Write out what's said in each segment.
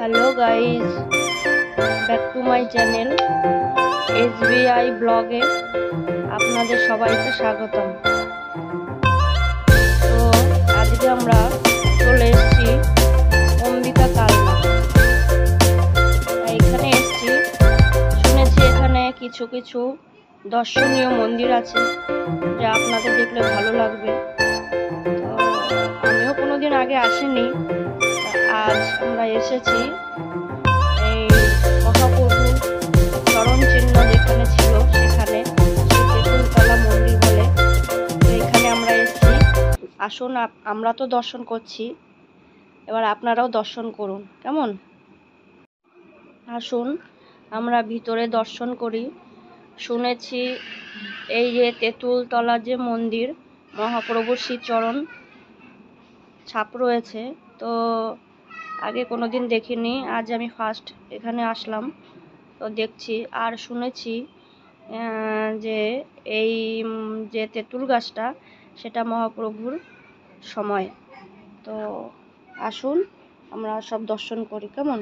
Hello guys, back to my channel SBI ব্লগে আপনাদের সবাইকে স্বাগতম। তো আজকে আমরা চলে এসেছি অম্বিকা কালনা। এখানে এসেছি, শুনেছি এখানে কিছু কিছু দর্শনীয় মন্দির আছে যা আপনাদের দেখলে ভালো লাগবে। তো আমিও কোনোদিন আগে আসিনি, আজ আমরা এসেছি। এই মহাপ্রভুর চরণ চিহ্ন যেখানে ছিল সেখানে, সেই তেঁতুলতলা মন্দির বলে, তো এখানে আমরা এসেছি। আসুন, আমরা তো দর্শন করছি, এবার আপনারাও দর্শন করুন। কেমন? আসুন আমরা ভিতরে দর্শন করি। শুনেছি এই যে তেঁতুলতলা যে মন্দির, মহাপ্রভুর শ্রীচরণ ছাপ রয়েছে, তো আগে কোনোদিন দেখিনি, আজ আমি ফার্স্ট এখানে আসলাম, তো দেখছি। আর শুনেছি যে এই যে তেঁতুল গাছটা সেটা মহাপ্রভুর সময়। তো আসুন আমরা সব দর্শন করি। কেমন?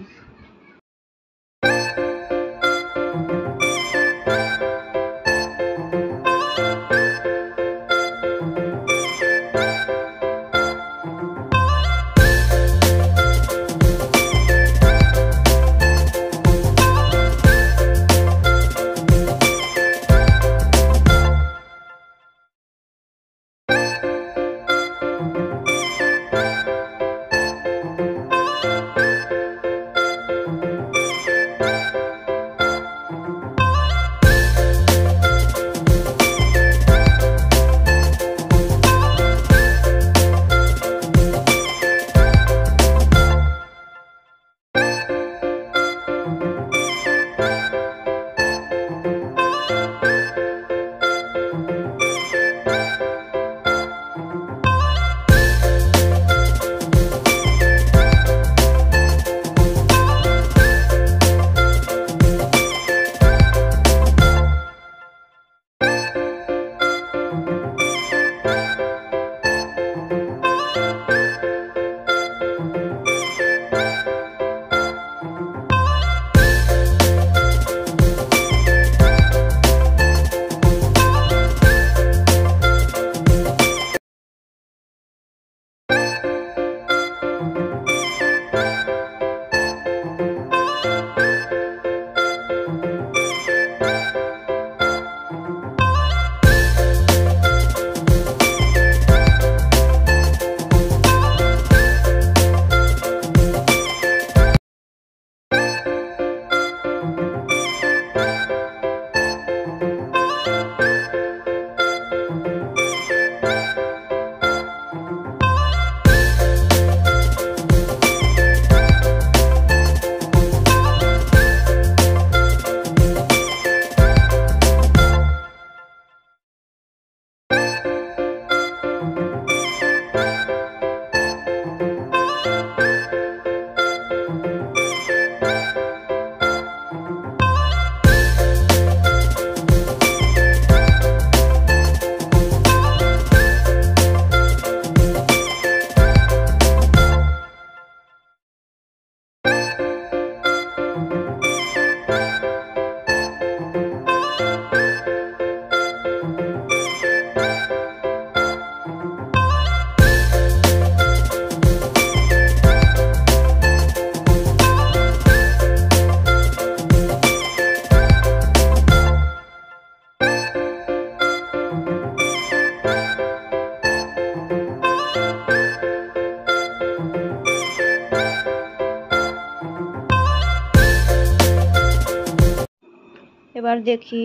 এবার দেখি,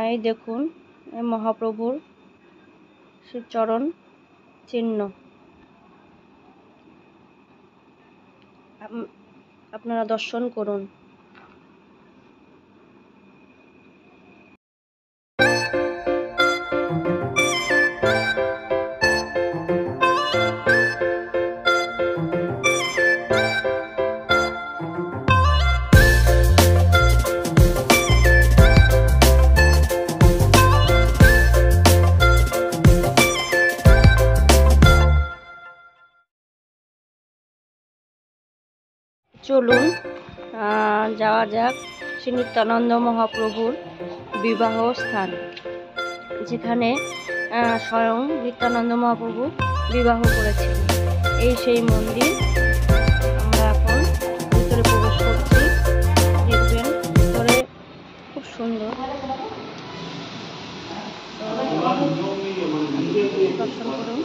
এই দেখুন এই মহাপ্রভুর শ্রীচরণ চিহ্ন, আপনারা দর্শন করুন। চলুন যাওয়া যাক শ্রী নিত্যানন্দ মহাপ্রভুর বিবাহ স্থান, যেখানে স্বয়ং নিত্যানন্দ মহাপ্রভু বিবাহ করেছিলেন। এই সেই মন্দির। আমরা এখন ভিতরে প্রবেশ করছি। দেখবেন ভিতরে খুব সুন্দর, দর্শন করুন।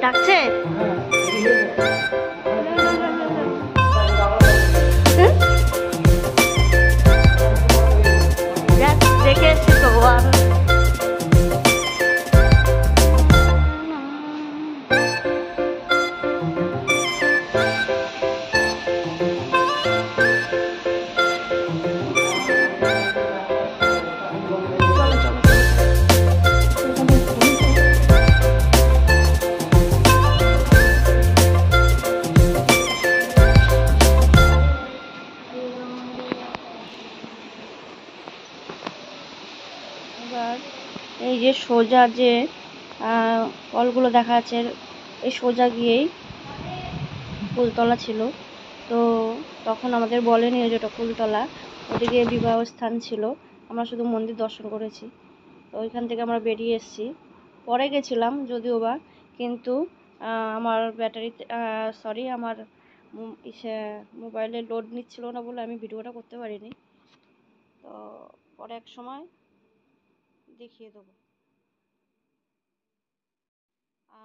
ডাকছে দেখে এসছি তো আর এই যে সোজা যে কলগুলো দেখা যাচ্ছে, এই সোজা গিয়েই ফুলতলা ছিল। তো তখন আমাদের বলেনি যে ওটা ফুলতলা, ওদিকে বিবাহ স্থান ছিল। আমরা শুধু মন্দির দর্শন করেছি। তো ওইখান থেকে আমরা বেরিয়ে এসেছি। পরে গেছিলাম যদিও বা, কিন্তু আমার ব্যাটারিতে আমার মোবাইলে লোড নিচ্ছিল না বলে আমি ভিডিওটা করতে পারিনি। তো পরে এক সময় দেখিয়ে দেবো।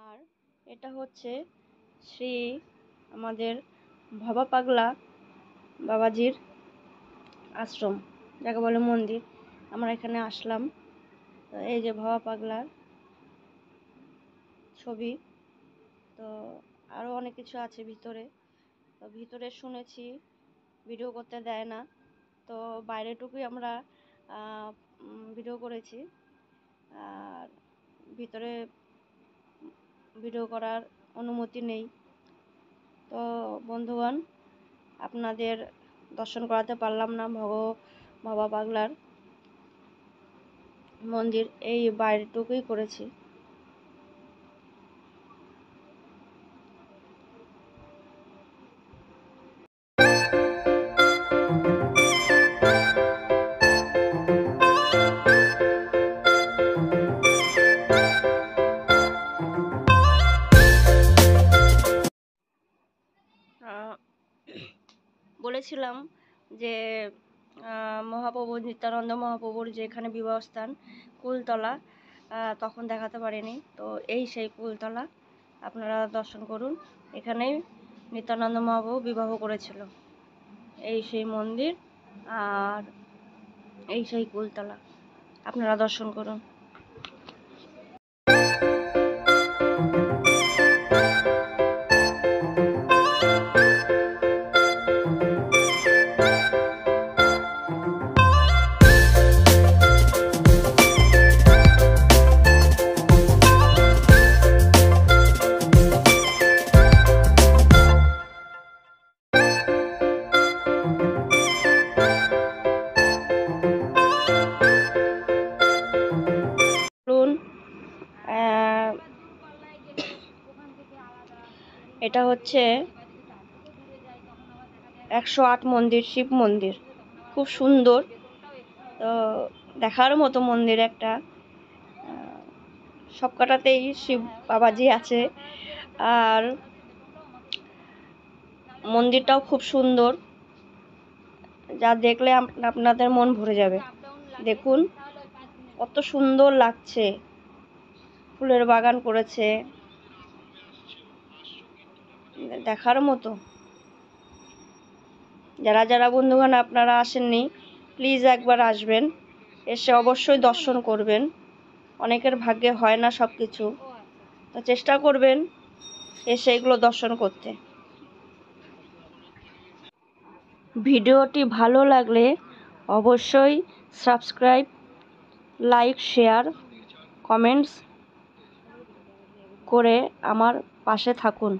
আর এটা হচ্ছে শ্রী আমাদের ভবা পাগলা বাবাজির আশ্রম, যাকে বলে মন্দির। আমরা এখানে আসলাম। তো এই যে ভবা পাগলার ছবি। তো আরও অনেক কিছু আছে ভিতরে। তো ভিতরে শুনেছি ভিডিও করতে দেয় না, তো বাইরেটুকুই আমরা ভিডিও করেছি। আর ভিতরে ভিডিও করার অনুমতি নেই। তো বন্ধুগণ, আপনাদের দর্শন করাতে পারলাম না ভবা পাগলার মন্দির, এই বাইরেটুকুই করেছি। বলেছিলাম যে মহাপ্রভু নিত্যানন্দ মহাপ্রভুর যে এখানে বিবাহস্থান কুলতলা, তখন দেখাতে পারিনি। তো এই সেই কুলতলা, আপনারা দর্শন করুন। এখানেই নিত্যানন্দ মহাপ্রভু বিবাহ করেছিল। এই সেই মন্দির আর এই সেই কুলতলা, আপনারা দর্শন করুন। এটা হচ্ছে 108 মন্দির, শিব মন্দির, খুব সুন্দর। তো দেখার মতো মন্দির একটা, সব কটাতেই শিব বাবাজি আছে। আর মন্দিরটাও খুব সুন্দর, যা দেখলে আপনাদের মন ভরে যাবে। দেখুন কত সুন্দর লাগছে, ফুলের বাগান করেছে, দেখার মতো। যারা যারা বন্ধুগণ আপনারা আসেননি, প্লিজ একবার আসবেন, এসে অবশ্যই দর্শন করবেন। অনেকের ভাগ্যে হয় না সব কিছু, তো চেষ্টা করবেন এসে এগুলো দর্শন করতে। ভিডিওটি ভালো লাগলে অবশ্যই সাবস্ক্রাইব, লাইক, শেয়ার, কমেন্টস করে আমার পাশে থাকুন।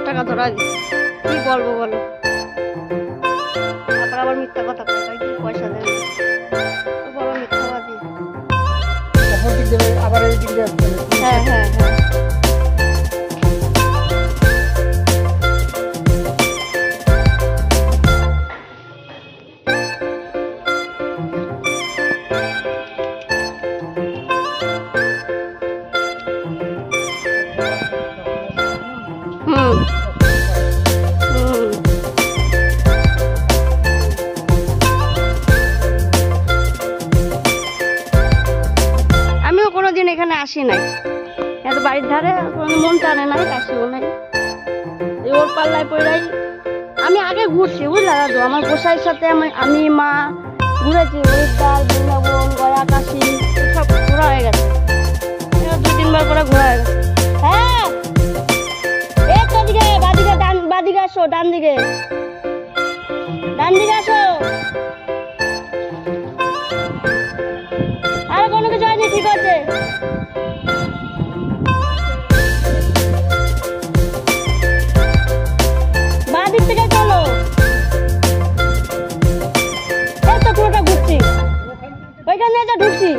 টাকা ধরা কি বলবো বলো, তারপর আবার মিথ্যা কথা কয়, কি পয়সা দেবে, বড় মিথ্যাবাদী। দেবে আবার এই দিকে আসতে হবে। হ্যাঁ হ্যাঁ হ্যাঁ। হুম হুম। আমিও কোনোদিন এখানে আসি নাই, এত বাড়ির ধারে কোনো মন টানে নাই, আসিও নাই। এই ওর পাল্লায় পড়াই আমি আগে ঘুরছি, বুঝলা দাদু, আমার গোসাইয়ের সাথে আমি মা ঘুরেছি, হরিদ্বার, বৃন্দাবন, গয়া, কাশী সব ঘোরা হয়ে গেছে। 2-3 বার করে ঘোরা হয়ে গেছে। হ্যাঁ এই তো দিকে বাদিকে বাদিকে আসো, ডান দিকে আসো। আর কোনো কিছু হয়নি, ঠিক আছে। বাদিক থেকে চলো, এই তো পুরোটা ঘুরছি, ওইখানে তো ঢুকছি।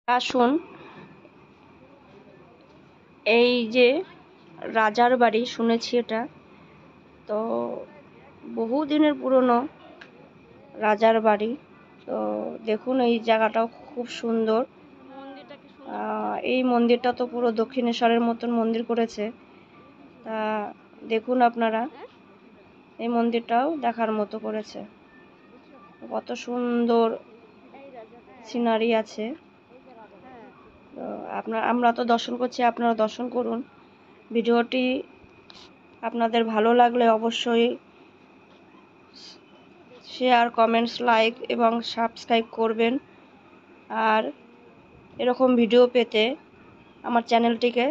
আসুন, এই যে রাজার বাড়ি, শুনেছি এটা তো বহুদিনের পুরনো রাজার বাড়ি। তো দেখুন এই জায়গাটাও খুব সুন্দর। এই মন্দিরটা তো পুরো দক্ষিণেশ্বরের মতন মন্দির করেছে। তা দেখুন আপনারা, এই মন্দিরটাও দেখার মতো করেছে, কত সুন্দর সিনারি আছে। তো আমরা তো দর্শন করছি, আপনারা দর্শন করুন। ভিডিওটি আপনাদের ভালো লাগলে অবশ্যই শেয়ার, কমেন্টস, লাইক এবং সাবস্ক্রাইব করবেন। আর এরকম ভিডিও পেতে আমার চ্যানেলটিকে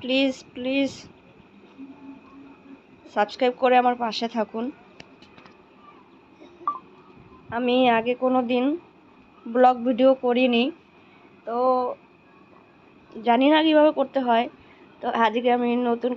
প্লিজ সাবস্ক্রাইব করে আমার পাশে থাকুন। আমি আগে কোনো দিন ব্লগ ভিডিও করিনি, তো জানি না কীভাবে করতে হয়। তো আজকে আমি নতুন